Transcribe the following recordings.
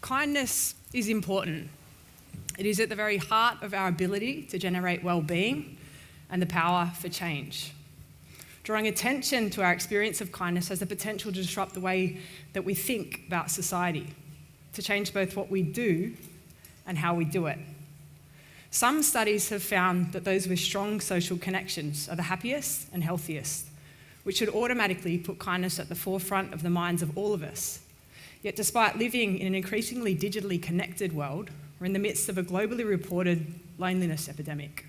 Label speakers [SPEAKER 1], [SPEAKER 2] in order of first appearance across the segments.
[SPEAKER 1] Kindness is important. It is at the very heart of our ability to generate well-being and the power for change. Drawing attention to our experience of kindness has the potential to disrupt the way that we think about society, to change both what we do and how we do it. Some studies have found that those with strong social connections are the happiest and healthiest, which should automatically put kindness at the forefront of the minds of all of us. Yet despite living in an increasingly digitally connected world, we're in the midst of a globally reported loneliness epidemic.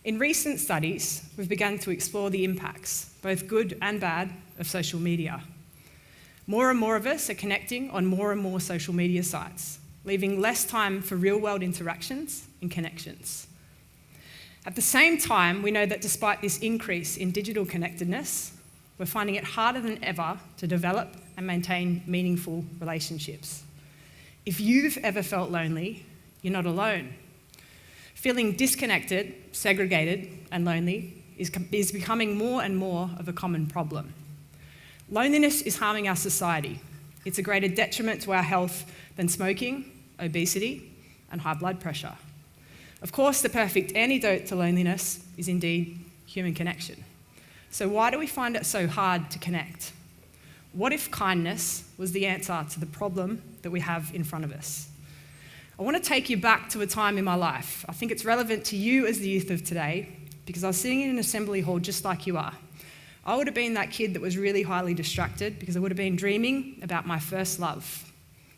[SPEAKER 1] In recent studies, we've begun to explore the impacts, both good and bad, of social media. More and more of us are connecting on more and more social media sites, leaving less time for real-world interactions and connections. At the same time, we know that despite this increase in digital connectedness, we're finding it harder than ever to develop and maintain meaningful relationships. If you've ever felt lonely, you're not alone. Feeling disconnected, segregated, and lonely is becoming more and more of a common problem. Loneliness is harming our society. It's a greater detriment to our health than smoking, obesity, and high blood pressure. Of course, the perfect antidote to loneliness is indeed human connection. So why do we find it so hard to connect? What if kindness was the answer to the problem that we have in front of us? I want to take you back to a time in my life. I think it's relevant to you as the youth of today because I was sitting in an assembly hall just like you are. I would have been that kid that was really highly distracted because I would have been dreaming about my first love.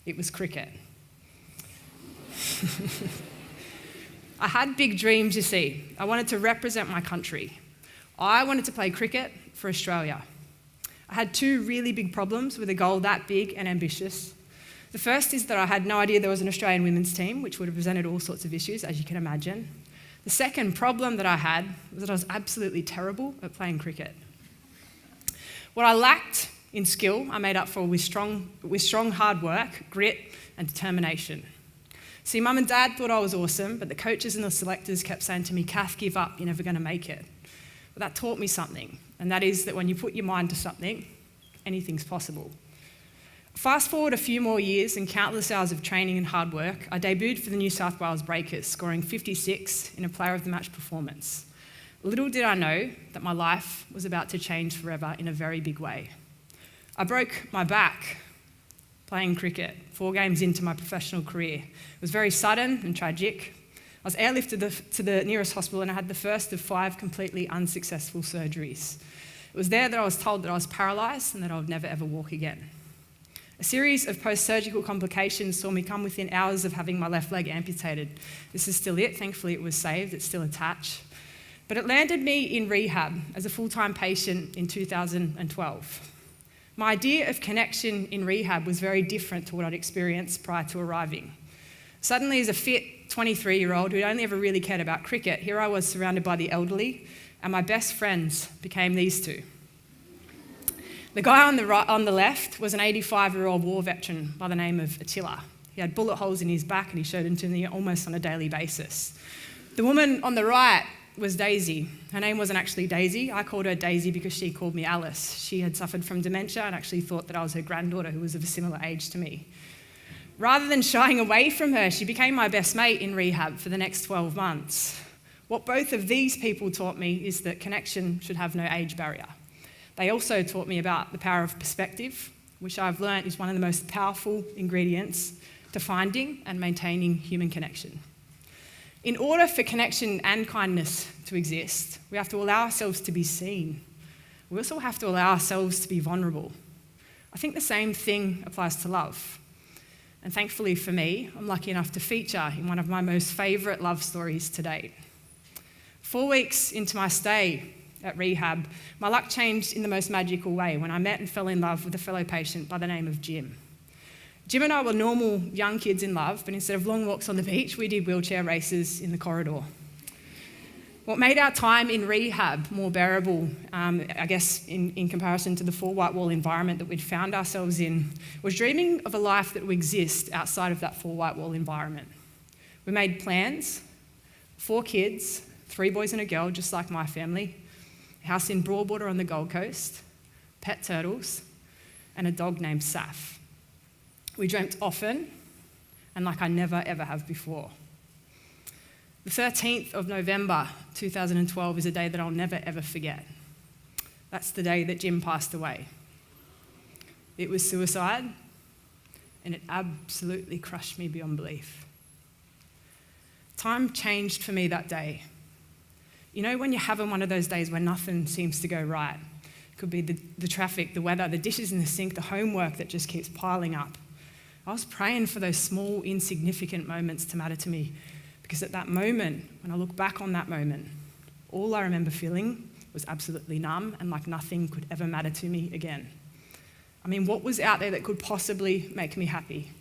[SPEAKER 1] It was cricket. I had big dreams, you see. I wanted to represent my country. I wanted to play cricket for Australia. I had two really big problems with a goal that big and ambitious. The first is that I had no idea there was an Australian women's team, which would have presented all sorts of issues, as you can imagine. The second problem that I had was that I was absolutely terrible at playing cricket. What I lacked in skill, I made up for with strong hard work, grit, and determination. See, Mum and Dad thought I was awesome, but the coaches and the selectors kept saying to me, "Kath, give up, you're never going to make it." But that taught me something, and that is that when you put your mind to something, anything's possible. Fast forward a few more years and countless hours of training and hard work, I debuted for the New South Wales Breakers, scoring 56 in a Player of the Match performance. Little did I know that my life was about to change forever in a very big way. I broke my back playing cricket 4 games into my professional career. It was very sudden and tragic. I was airlifted to the nearest hospital and I had the first of 5 completely unsuccessful surgeries. It was there that I was told that I was paralysed and that I would never ever walk again. A series of post-surgical complications saw me come within hours of having my left leg amputated. This is still it. Thankfully, it was saved. It's still attached. But it landed me in rehab as a full-time patient in 2012. My idea of connection in rehab was very different to what I'd experienced prior to arriving. Suddenly, as a fit 23-year-old who'd only ever really cared about cricket, here I was surrounded by the elderly, and my best friends became these two. The guy on the left was an 85-year-old war veteran by the name of Attila. He had bullet holes in his back and he showed them to me almost on a daily basis. The woman on the right was Daisy. Her name wasn't actually Daisy. I called her Daisy because she called me Alice. She had suffered from dementia and actually thought that I was her granddaughter who was of a similar age to me. Rather than shying away from her, she became my best mate in rehab for the next 12 months. What both of these people taught me is that connection should have no age barrier. They also taught me about the power of perspective, which I've learned is one of the most powerful ingredients to finding and maintaining human connection. In order for connection and kindness to exist, we have to allow ourselves to be seen. We also have to allow ourselves to be vulnerable. I think the same thing applies to love. And thankfully for me, I'm lucky enough to feature in one of my most favourite love stories to date. 4 weeks into my stay at rehab, my luck changed in the most magical way when I met and fell in love with a fellow patient by the name of Jim. Jim and I were normal young kids in love, but instead of long walks on the beach, we did wheelchair races in the corridor. What made our time in rehab more bearable, I guess in comparison to the 4 white wall environment that we'd found ourselves in, was dreaming of a life that would exist outside of that 4 white wall environment. We made plans, 4 kids, 3 boys and a girl, just like my family, a house in Broadwater on the Gold Coast, pet turtles, and a dog named Saf. We dreamt often, and like I never ever have before. The 13th of November 2012 is a day that I'll never ever forget. That's the day that Jim passed away. It was suicide, and it absolutely crushed me beyond belief. Time changed for me that day. You know when you're having one of those days where nothing seems to go right? It could be the traffic, the weather, the dishes in the sink, the homework that just keeps piling up. I was praying for those small, insignificant moments to matter to me, because at that moment, when I look back on that moment, all I remember feeling was absolutely numb and like nothing could ever matter to me again. I mean, what was out there that could possibly make me happy?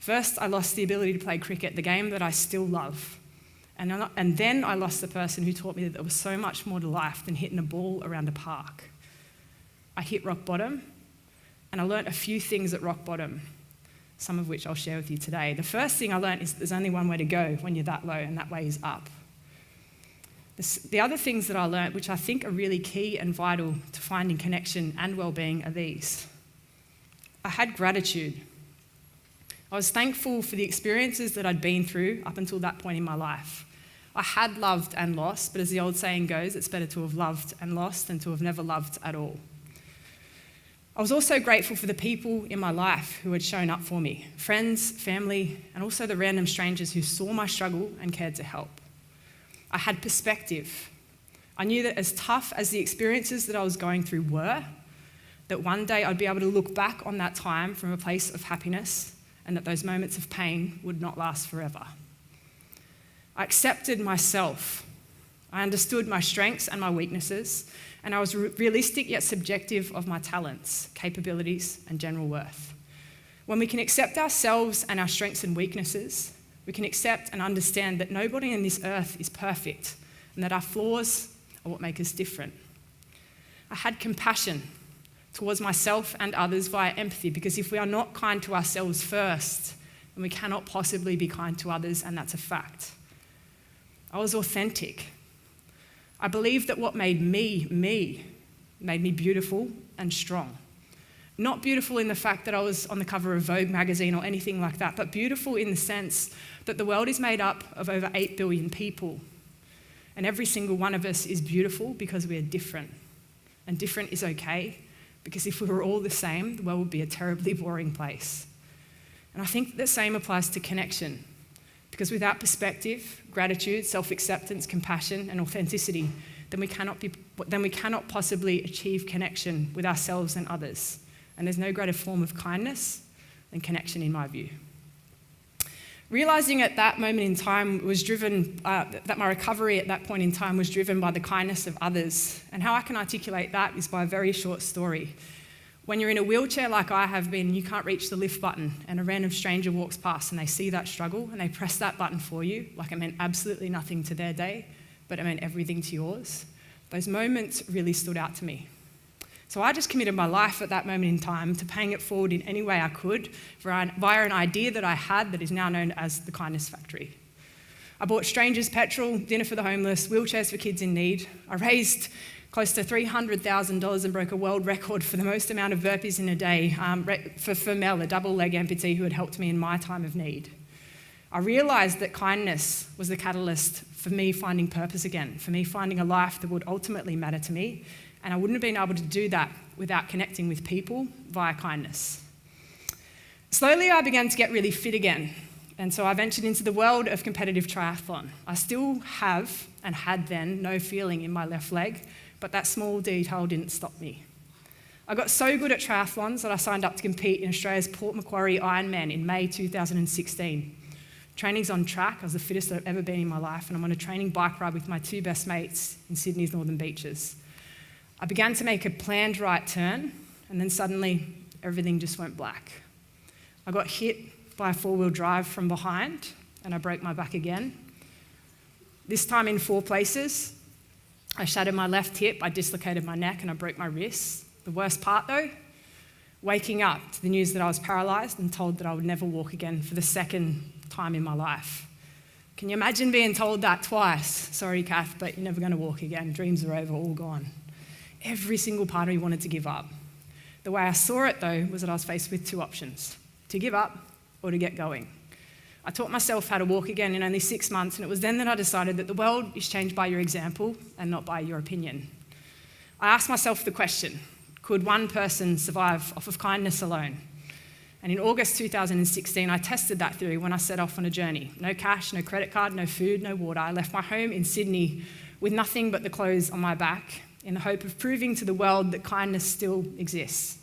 [SPEAKER 1] First, I lost the ability to play cricket, the game that I still love. And then I lost the person who taught me that there was so much more to life than hitting a ball around a park. I hit rock bottom, and I learnt a few things at rock bottom, some of which I'll share with you today. The first thing I learnt is there's only one way to go when you're that low, and that way is up. The other things that I learnt, which I think are really key and vital to finding connection and well-being, are these. I had gratitude. I was thankful for the experiences that I'd been through up until that point in my life. I had loved and lost, but as the old saying goes, it's better to have loved and lost than to have never loved at all. I was also grateful for the people in my life who had shown up for me, friends, family, and also the random strangers who saw my struggle and cared to help. I had perspective. I knew that as tough as the experiences that I was going through were, that one day I'd be able to look back on that time from a place of happiness, and that those moments of pain would not last forever. I accepted myself. I understood my strengths and my weaknesses, and I was realistic yet subjective of my talents, capabilities, and general worth. When we can accept ourselves and our strengths and weaknesses, we can accept and understand that nobody on this earth is perfect, and that our flaws are what make us different. I had compassion towards myself and others via empathy, because if we are not kind to ourselves first, then we cannot possibly be kind to others, and that's a fact. I was authentic. I believed that what made me made me beautiful and strong. Not beautiful in the fact that I was on the cover of Vogue magazine or anything like that, but beautiful in the sense that the world is made up of over 8 billion people, and every single one of us is beautiful because we are different. And different is okay, because if we were all the same, the world would be a terribly boring place. And I think the same applies to connection, because without perspective, gratitude, self-acceptance, compassion, and authenticity, then we cannot possibly achieve connection with ourselves and others. And there's no greater form of kindness than connection, in my view. Realising at that moment in time was driven, that my recovery at that point in time was driven by the kindness of others. And how I can articulate that is by a very short story. When you're in a wheelchair like I have been, you can't reach the lift button, and a random stranger walks past and they see that struggle and they press that button for you, like it meant absolutely nothing to their day, but it meant everything to yours. Those moments really stood out to me. So I just committed my life at that moment in time to paying it forward in any way I could via an idea that I had that is now known as the Kindness Factory. I bought strangers petrol, dinner for the homeless, wheelchairs for kids in need. I raised close to $300,000 and broke a world record for the most amount of burpees in a day for Mel, a double leg amputee who had helped me in my time of need. I realised that kindness was the catalyst for me finding purpose again, for me finding a life that would ultimately matter to me, and I wouldn't have been able to do that without connecting with people via kindness. Slowly, I began to get really fit again, and so I ventured into the world of competitive triathlon. I still have, and had then, no feeling in my left leg, but that small detail didn't stop me. I got so good at triathlons that I signed up to compete in Australia's Port Macquarie Ironman in May 2016. Training's on track. I was the fittest I've ever been in my life, and I'm on a training bike ride with my 2 best mates in Sydney's Northern Beaches. I began to make a planned right turn, and then suddenly everything just went black. I got hit by a 4-wheel drive from behind, and I broke my back again. This time in 4 places. I shattered my left hip, I dislocated my neck, and I broke my wrists. The worst part though, waking up to the news that I was paralysed and told that I would never walk again for the second time in my life. Can you imagine being told that twice? Sorry, Kath, but you're never going to walk again. Dreams are over, all gone. Every single part of me wanted to give up. The way I saw it, though, was that I was faced with 2 options: to give up or to get going. I taught myself how to walk again in only 6 months, and it was then that I decided that the world is changed by your example and not by your opinion. I asked myself the question, could one person survive off of kindness alone? And in August 2016, I tested that theory when I set off on a journey. No cash, no credit card, no food, no water. I left my home in Sydney with nothing but the clothes on my back in the hope of proving to the world that kindness still exists.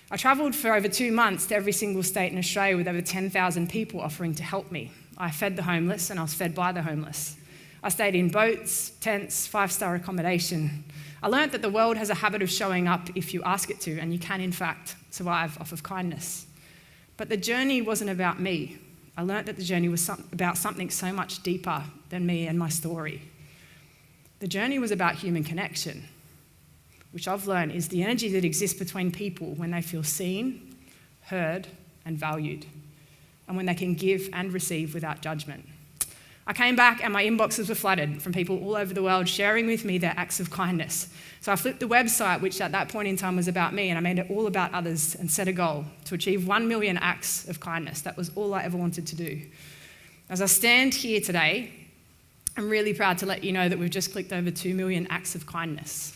[SPEAKER 1] I travelled for over 2 months to every single state in Australia with over 10,000 people offering to help me. I fed the homeless and I was fed by the homeless. I stayed in boats, tents, 5-star accommodation. I learnt that the world has a habit of showing up if you ask it to, and you can in fact survive off of kindness. But the journey wasn't about me. I learnt that the journey was about something so much deeper than me and my story. The journey was about human connection, which I've learned is the energy that exists between people when they feel seen, heard, and valued, and when they can give and receive without judgment. I came back and my inboxes were flooded from people all over the world sharing with me their acts of kindness. So I flipped the website, which at that point in time was about me, and I made it all about others and set a goal to achieve 1 million acts of kindness. That was all I ever wanted to do. As I stand here today, I'm really proud to let you know that we've just clicked over 2 million acts of kindness.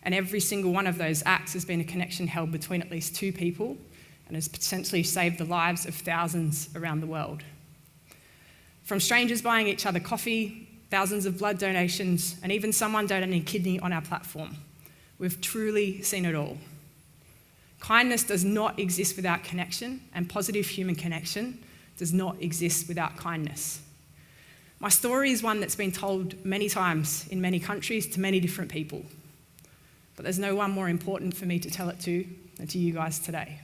[SPEAKER 1] And every single one of those acts has been a connection held between at least 2 people and has potentially saved the lives of thousands around the world. From strangers buying each other coffee, thousands of blood donations, and even someone donating a kidney on our platform. We've truly seen it all. Kindness does not exist without connection, and positive human connection does not exist without kindness. My story is one that's been told many times in many countries to many different people. But there's no one more important for me to tell it to than to you guys today,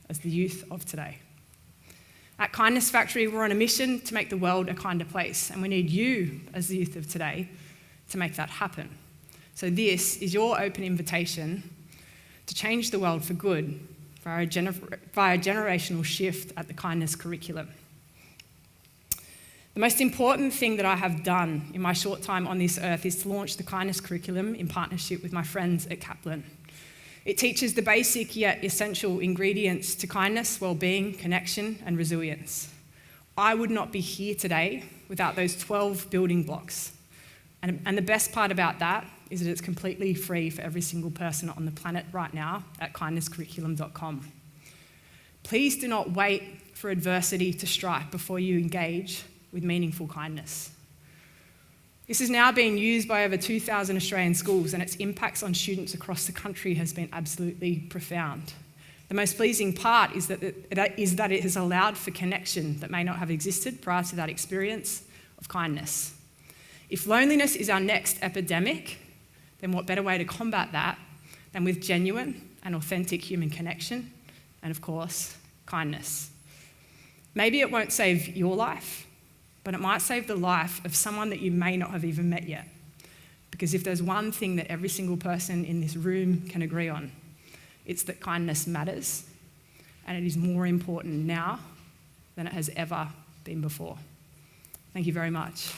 [SPEAKER 1] as the youth of today. At Kindness Factory, we're on a mission to make the world a kinder place, and we need you, as the youth of today, to make that happen. So this is your open invitation to change the world for good via a generational shift at the kindness curriculum. The most important thing that I have done in my short time on this earth is to launch the kindness curriculum in partnership with my friends at Kaplan. It teaches the basic yet essential ingredients to kindness, well-being, connection, and resilience. I would not be here today without those 12 building blocks. And the best part about that is that it's completely free for every single person on the planet right now at kindnesscurriculum.com. Please do not wait for adversity to strike before you engage with meaningful kindness. This is now being used by over 2,000 Australian schools, and its impacts on students across the country has been absolutely profound. The most pleasing part is that it has allowed for connection that may not have existed prior to that experience of kindness. If loneliness is our next epidemic, then what better way to combat that than with genuine and authentic human connection and, of course, kindness. Maybe it won't save your life, but it might save the life of someone that you may not have even met yet. Because if there's one thing that every single person in this room can agree on, it's that kindness matters, and it is more important now than it has ever been before. Thank you very much.